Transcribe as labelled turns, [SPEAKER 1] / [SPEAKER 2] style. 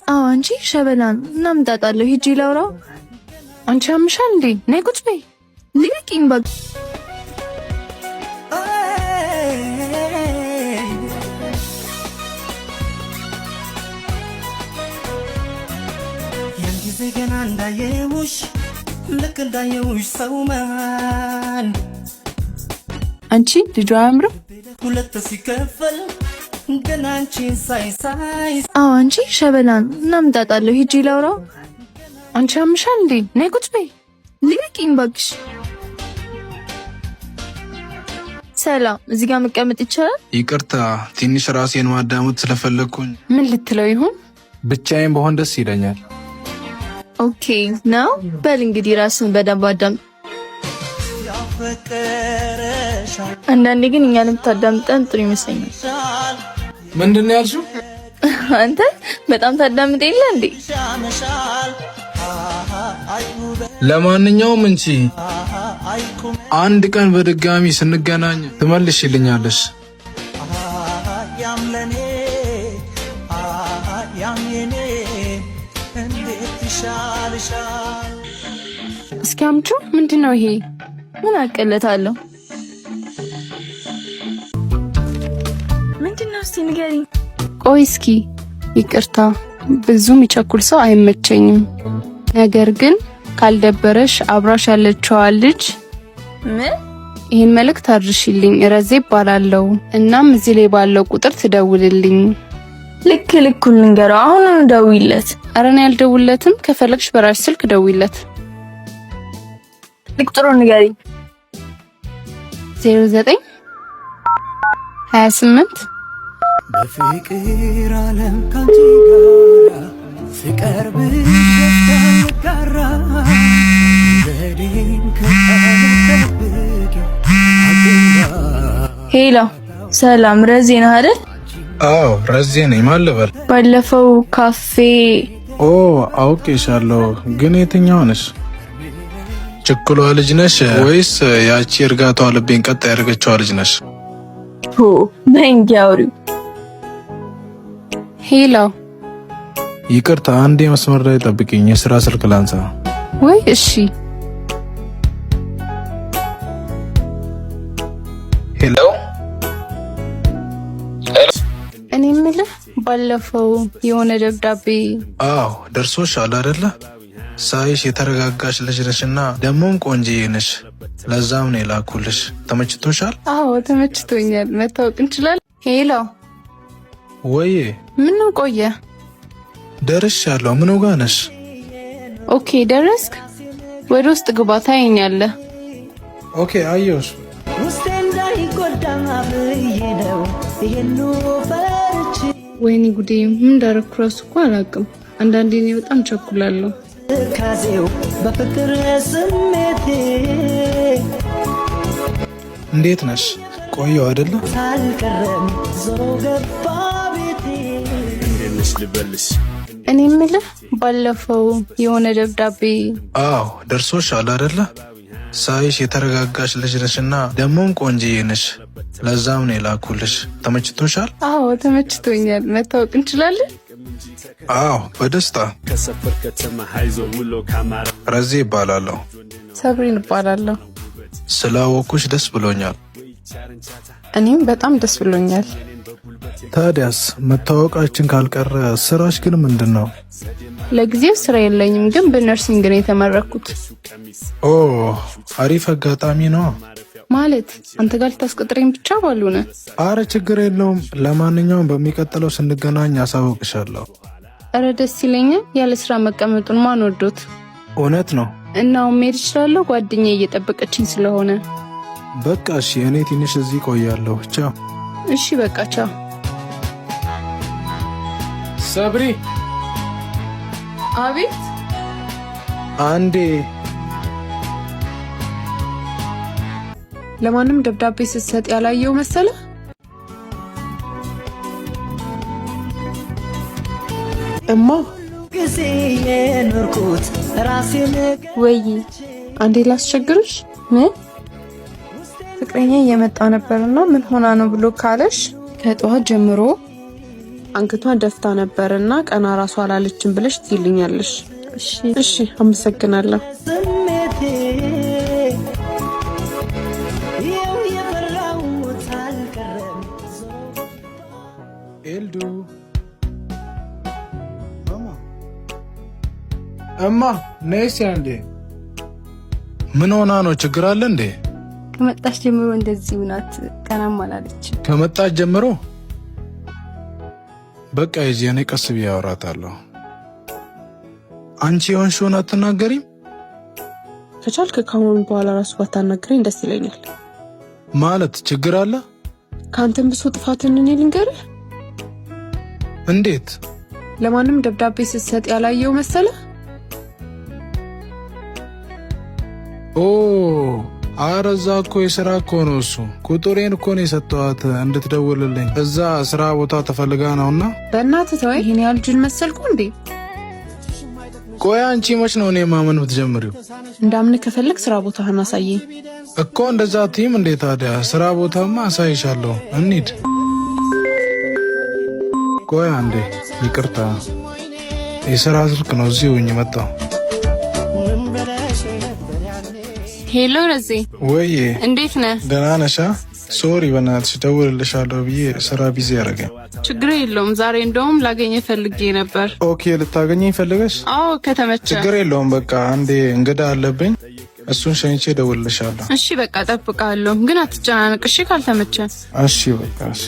[SPEAKER 1] አዎ አንቺ ሸበላን እናምጣጣለሁ ሂጂ ላውራው። አንቺ አምሻል እንዴ? ነይ ቁጭ በይ። ልቀቂኝ በቃ።
[SPEAKER 2] የጊዜ ገና እንዳየውሽ ልክ እንዳየውሽ ሰውማን
[SPEAKER 1] አንቺ ልጇ አያምርም?
[SPEAKER 2] ሁለት ሲከፈል ገና አንቺን ሳይ
[SPEAKER 1] አዎ አንቺ ሸበላን እናምጣጣለሁ ሂጂ ላውራው። አንቺ አምሻል እንዴ? ነይ ቁጭ በይ። ልቀቂኝ እባክሽ። ሰላም፣ እዚህ ጋር መቀመጥ ይቻላል?
[SPEAKER 3] ይቅርታ፣ ትንሽ ራሴን ማዳመጥ ስለፈለኩኝ።
[SPEAKER 1] ምን ልትለው ይሆን?
[SPEAKER 3] ብቻዬን በሆን ደስ ይለኛል።
[SPEAKER 1] ኦኬ ነው። በል እንግዲህ ራስን በደንብ አዳምጥ። አንዳንዴ ግን እኛን የምታዳምጠን ጥሩ ይመስለኛል።
[SPEAKER 3] ምንድን ነው ያልሽው?
[SPEAKER 1] አንተ በጣም ታዳምጥ የለ እንዴ?
[SPEAKER 3] ለማንኛውም እንጂ አንድ ቀን በድጋሚ ስንገናኝ ትመልሽልኛለሽ።
[SPEAKER 1] እስኪ አምጪ። ምንድነው ይሄ? ምን አቀለታለሁ? ምንድነው? እስቲ ንገሪኝ። ቆይ እስኪ ይቅርታ፣ ብዙም ይቸኩል ሰው አይመቸኝም። ነገር ግን ካልደበረሽ አብራሽ ያለችው ልጅ ይሄን መልእክት አድርሽልኝ። ረዜ ይባላልው። እናም እዚህ ላይ ባለው ቁጥር ትደውልልኝ። ልኩን ንገረው። አሁን ደውይለት። ኧረ እኔ አልደውልለትም። ከፈለግሽ በራስሽ ስልክ ደውይለት። ቁጥሩን ንገሪኝ። 09 28
[SPEAKER 2] በፍቅር ዓለም ካንቺ ጋር ፍቅር ብትጋራ በዲን ከአንተብቅ
[SPEAKER 1] ሄሎ፣ ሰላም ረዜ ነህ አይደል?
[SPEAKER 3] አዎ ረዜ ነኝ። ማን ልበል?
[SPEAKER 1] ባለፈው ካፌ
[SPEAKER 3] አውቄሻለሁ፣ ግን የትኛው ነሽ? ችኩሏ ልጅ ነሽ ወይስ ያቺ እርጋቷ ልቤን ቀጥ ያደረገችው ልጅ ነሽ?
[SPEAKER 1] በእንጊያውሪው።
[SPEAKER 3] ሄሎ፣ ይቅርታ አንዴ መስመር ላይ ጠብቂኝ፣ የሥራ ስልክ ላንሳ።
[SPEAKER 1] ወይ እሺ።
[SPEAKER 3] ሄሎ፣
[SPEAKER 1] እኔ የምልህ ባለፈው የሆነ ደብዳቤ
[SPEAKER 3] ደርሶሻል አይደለ? ሳይሽ የተረጋጋሽ ልጅ ነሽና ደሞም ቆንጆዬ ነሽ። ለዛም ነው የላኩልሽ። ተመችቶሻል?
[SPEAKER 1] አዎ ተመችቶኛል። መታወቅ እንችላለን? ሄሎ፣
[SPEAKER 3] ወይ
[SPEAKER 1] ምን ነው ቆየ?
[SPEAKER 3] ደርሻለሁ። ምን ጋር ነሽ?
[SPEAKER 1] ኦኬ ደረስክ? ወደ ውስጥ ግባ፣ ታየኛለህ።
[SPEAKER 3] ኦኬ አየሁሽ።
[SPEAKER 1] ወይኔ ጉዴ፣ ምን እንዳደረኩ እራሱ እኮ አላውቅም። አንዳንዴ እኔ በጣም ቸኩላለሁ።
[SPEAKER 2] ካዜው በፍቅር ስሜቴ
[SPEAKER 3] እንዴት ነሽ? ቆየው አይደለ?
[SPEAKER 2] ሳልቀረም ዞሮ ገባ ቤቴ።
[SPEAKER 3] እንዴት ልበልሽ?
[SPEAKER 1] እኔ የምልህ ባለፈው የሆነ ደብዳቤ
[SPEAKER 3] ደርሶሻል አይደለ? ሳይሽ የተረጋጋሽ ልጅ ነሽና ደሞም ቆንጆዬ ነሽ። ለዛም ነው የላኩልሽ። ተመችቶሻል?
[SPEAKER 1] አዎ ተመችቶኛል። መታወቅ እንችላለን?
[SPEAKER 3] በደስታ። ረዜ ይባላለሁ።
[SPEAKER 1] ሰብሪን ይባላለሁ።
[SPEAKER 3] ስላወኩሽ ደስ ብሎኛል።
[SPEAKER 1] እኔም በጣም ደስ ብሎኛል።
[SPEAKER 3] ታዲያስ መታወቃችን ካልቀረ ስራሽ ግን ምንድነው?
[SPEAKER 1] ለጊዜው ስራ የለኝም፣ ግን በነርሲንግ ነው የተመረኩት።
[SPEAKER 3] አሪፍ አጋጣሚ ነው።
[SPEAKER 1] ማለት አንተ ጋር ልታስቀጥረኝ ብቻ ባልሆነ።
[SPEAKER 3] አረ ችግር የለውም። ለማንኛውም በሚቀጥለው ስንገናኝ አሳውቅሻለሁ።
[SPEAKER 1] አረ ደስ ይለኛል። ያለ ስራ መቀመጡን ማን ወዶት?
[SPEAKER 3] እውነት ነው።
[SPEAKER 1] እናው መሄድ እችላለሁ፣ ጓደኛዬ እየጠበቀችኝ ስለሆነ።
[SPEAKER 3] በቃ እሺ፣ እኔ ትንሽ እዚህ ቆያለሁ። ቻው።
[SPEAKER 1] እሺ በቃ ቻው።
[SPEAKER 3] ሰብሪ።
[SPEAKER 1] አቤት።
[SPEAKER 3] አንዴ
[SPEAKER 1] ለማንም ደብዳቤ ስትሰጥ ያላየው መሰለ? እማ
[SPEAKER 2] ጊዜ የኖርኩት ራሴን
[SPEAKER 1] ወይ አንዴ ላስቸግርሽ። ምን? ፍቅረኛ እየመጣ ነበርና ምን ሆና ነው ብሎ ካለሽ ከጠዋት ጀምሮ አንገቷን ደፍታ ነበርና ቀና ራሷ አላለችም ብለሽ ትይልኛለሽ። እሺ አመሰግናለሁ።
[SPEAKER 2] ስሜቴ ይኸው የፈራሁት አልቀረም።
[SPEAKER 3] ኤልዱ እማ ነይስ ያንዴ ምን ሆና ነው? ችግር አለ እንዴ?
[SPEAKER 1] ከመጣች ጀምሮ እንደዚህ ናት። ቀናም አላለች።
[SPEAKER 3] ከመጣች ጀምሮ በቃ እዚህ እኔ ቀስ ብዬ አወራታለሁ። አንቺ የሆንሽውን አትናገሪም?
[SPEAKER 1] ከቻልክ ከአሁን በኋላ ራሱ ባታናግረኝ ደስ ይለኛል።
[SPEAKER 3] ማለት ችግር አለ?
[SPEAKER 1] ካንተም ብሶ ጥፋትን እኔ ልንገርህ።
[SPEAKER 3] እንዴት?
[SPEAKER 1] ለማንም ደብዳቤ ስትሰጥ ያላየው መሰለ?
[SPEAKER 3] ኦ አረዛ እኮ የሥራ እኮ ነው እሱ። ቁጥሬን እኮ ነው የሰጠኋት እንድትደውልልኝ። እዛ ስራ ቦታ ተፈልጋ ነውና።
[SPEAKER 1] በእናትህ ተወኝ። ይሄን ያህል ጅል መሰልኩ እንዴ?
[SPEAKER 3] ቆይ አንቺ መች ነው እኔ ማመን ብትጀምሪው?
[SPEAKER 1] እንዳምን ከፈለግ ስራ ቦታህን አሳየኝ
[SPEAKER 3] እኮ። እንደዛ አትይም እንዴ ታዲያ? ስራ ቦታማ አሳይሻለሁ። እንሂድ። ቆይ አንዴ ይቅርታ፣ የሥራ ስልክ ነው። እዚሁ ሆኜ መጣሁ።
[SPEAKER 1] ሄሎ ረዜ።
[SPEAKER 3] ወይ
[SPEAKER 1] እንዴት ነህ?
[SPEAKER 3] ደህና ነሻ? ሶሪ በእናትሽ ደውልልሻለሁ ብዬ ስራ ቢዚ ያደረገኝ።
[SPEAKER 1] ችግር የለውም። ዛሬ እንደውም ላገኘ ፈልጌ ነበር።
[SPEAKER 3] ኦኬ ልታገኘኝ ፈልገሽ?
[SPEAKER 1] አዎ ከተመቸ።
[SPEAKER 3] ችግር የለውም። በቃ አንዴ እንግዳ አለብኝ፣ እሱን ሸኝቼ ደውልልሻለሁ።
[SPEAKER 1] እሺ በቃ ጠብቃለሁ፣ ግን አትጨናነቅ እሺ? ካልተመቸ
[SPEAKER 3] እሺ በቃ እሺ።